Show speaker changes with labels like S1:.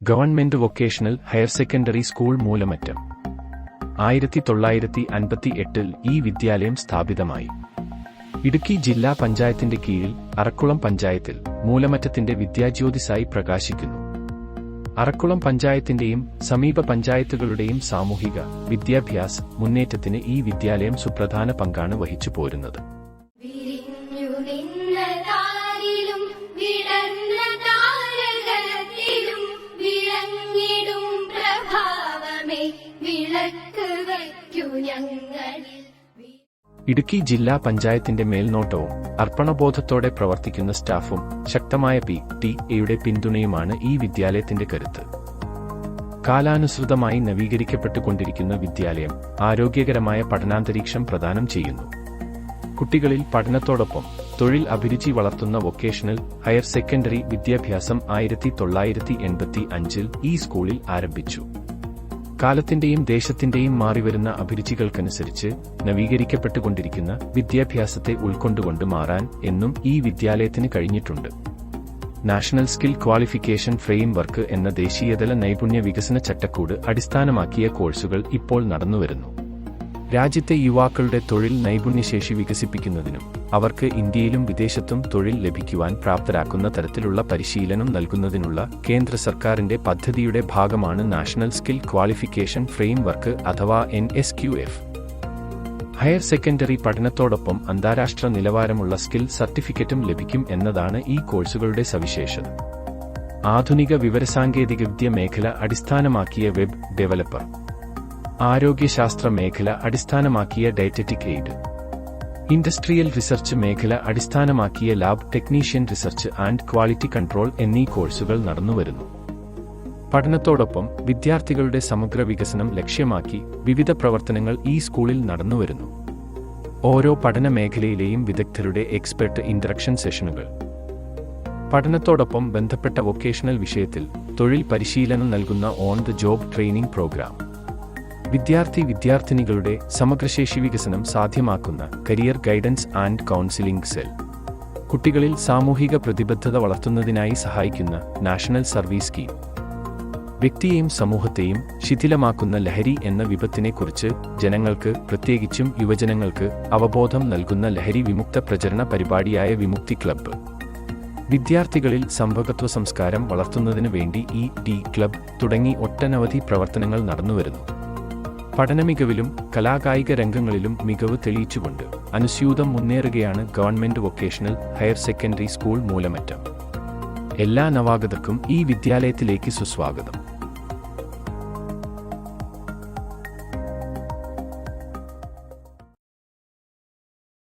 S1: Government vocational higher secondary school Moolamattom 1958 ഈ വിദ്യാലയം സ്ഥാപിതമായി. ഇടുക്കി ജില്ലാ പഞ്ചായത്തിന്റെ കീഴിൽ അറക്കുളം പഞ്ചായത്തിൽ മൂലമറ്റത്തിന്റെ വിദ്യാജ്യോതിസായി പ്രകാശിക്കുന്നു. അറക്കുളം പഞ്ചായത്തിന്റെയും സമീപ പഞ്ചായത്തുകളുടെയും സാമൂഹിക വിദ്യാഭ്യാസ മുന്നേറ്റത്തിന് ഈ വിദ്യാലയം സുപ്രധാന പങ്കാണ് വഹിച്ചു പോരുന്നത്. ഇടുക്കി ജില്ലാ പഞ്ചായത്തിന്റെ മേൽനോട്ടവും അർപ്പണബോധത്തോടെ പ്രവർത്തിക്കുന്ന സ്റ്റാഫും ശക്തമായ PTA പിന്തുണയുമാണ് ഈ വിദ്യാലയത്തിന്റെ കരുത്ത്. കാലാനുസൃതമായി നവീകരിക്കപ്പെട്ടുകൊണ്ടിരിക്കുന്ന വിദ്യാലയം ആരോഗ്യകരമായ പഠനാന്തരീക്ഷം പ്രദാനം ചെയ്യുന്നു. കുട്ടികളിൽ പഠനത്തോടൊപ്പം തൊഴിൽ അഭിരുചി വളർത്തുന്ന വൊക്കേഷണൽ ഹയർ സെക്കൻഡറി വിദ്യാഭ്യാസം 1985 ഈ സ്കൂളിൽ ആരംഭിച്ചു. കാലത്തിന്റെയും ദേശത്തിന്റെയും മാറിവരുന്ന അഭിരുചികൾക്കനുസരിച്ച് നവീകരിക്കപ്പെട്ടുകൊണ്ടിരിക്കുന്ന വിദ്യാഭ്യാസത്തെ ഉൾക്കൊണ്ടുകൊണ്ട് മാറാൻ എന്നും ഈ വിദ്യാലയത്തിന് കഴിഞ്ഞിട്ടുണ്ട്. നാഷണൽ സ്കിൽ ക്വാളിഫിക്കേഷൻ ഫ്രെയിംവർക്ക് എന്ന ദേശീയതല നൈപുണ്യ വികസന ചട്ടക്കൂട് അടിസ്ഥാനമാക്കിയ കോഴ്സുകൾ ഇപ്പോൾ നടന്നുവരുന്നു. രാജ്യത്തെ യുവാക്കളുടെ തൊഴിൽ നൈപുണ്യശേഷി വികസിപ്പിക്കുന്നതിനും അവർക്ക് ഇന്ത്യയിലും വിദേശത്തും തൊഴിൽ ലഭിക്കുവാൻ പ്രാപ്തരാക്കുന്ന തരത്തിലുള്ള പരിശീലനം നൽകുന്നതിനുള്ള കേന്ദ്ര സർക്കാരിന്റെ പദ്ധതിയുടെ ഭാഗമാണ് നാഷണൽ സ്കിൽ ക്വാളിഫിക്കേഷൻ ഫ്രെയിംവർക്ക് അഥവാ NSQF. ഹയർ സെക്കൻഡറി പഠനത്തോടൊപ്പം അന്താരാഷ്ട്ര നിലവാരമുള്ള സ്കിൽ സർട്ടിഫിക്കറ്റും ലഭിക്കും എന്നതാണ് ഈ കോഴ്സുകളുടെ സവിശേഷത. ആധുനിക വിവരസാങ്കേതികവിദ്യ മേഖല അടിസ്ഥാനമാക്കിയ വെബ് ഡെവലപ്പർ, ആരോഗ്യശാസ്ത്ര മേഖല അടിസ്ഥാനമാക്കിയ ഡയറ്ററ്റിക് എയ്ഡ്, ഇൻഡസ്ട്രിയൽ റിസർച്ച് മേഖല അടിസ്ഥാനമാക്കിയ lab technician research and quality control എന്നീ കോഴ്സുകൾ നടന്നുവരുന്നു. പഠനത്തോടൊപ്പം വിദ്യാർത്ഥികളുടെ സമഗ്ര വികസനം ലക്ഷ്യമാക്കി വിവിധ പ്രവർത്തനങ്ങൾ ഈ സ്കൂളിൽ നടന്നുവരുന്നു. ഓരോ പഠന മേഖലയിലെയും വിദഗ്ധരുടെ എക്സ്പെർട്ട് ഇൻട്രക്ഷൻ സെഷനുകൾ, പഠനത്തോടൊപ്പം ബന്ധപ്പെട്ട വൊക്കേഷണൽ വിഷയത്തിൽ തൊഴിൽ പരിശീലനം നൽകുന്ന on the job training programme, വിദ്യാർത്ഥിനികളുടെ സമഗ്രശേഷി വികസനം സാധ്യമാക്കുന്ന career guidance and counselling cell, കുട്ടികളിൽ സാമൂഹിക പ്രതിബദ്ധത വളർത്തുന്നതിനായി സഹായിക്കുന്ന നാഷണൽ സർവീസ് സ്കീം, വ്യക്തിയെയും സമൂഹത്തെയും ശിഥിലമാക്കുന്ന ലഹരി എന്ന വിപത്തിനെക്കുറിച്ച് ജനങ്ങൾക്ക്, പ്രത്യേകിച്ചും യുവജനങ്ങൾക്ക് അവബോധം നൽകുന്ന ലഹരി വിമുക്ത പ്രചരണ പരിപാടിയായ വിമുക്തി ക്ലബ്ബ്, വിദ്യാർത്ഥികളിൽ സംഭകത്വ സംസ്കാരം വളർത്തുന്നതിനു വേണ്ടി ക്ലബ്ബ് തുടങ്ങി ഒട്ടനവധി പ്രവർത്തനങ്ങൾ നടന്നുവരുന്നു. പഠനമികവിലും കലാകായിക രംഗങ്ങളിലും മികവ് തെളിയിച്ചുകൊണ്ട് അനുസ്യൂതം മുന്നേറുകയാണ് government vocational higher secondary school Moolamattom. എല്ലാ നവാഗതർക്കും ഈ വിദ്യാലയത്തിലേക്ക് സുസ്വാഗതം.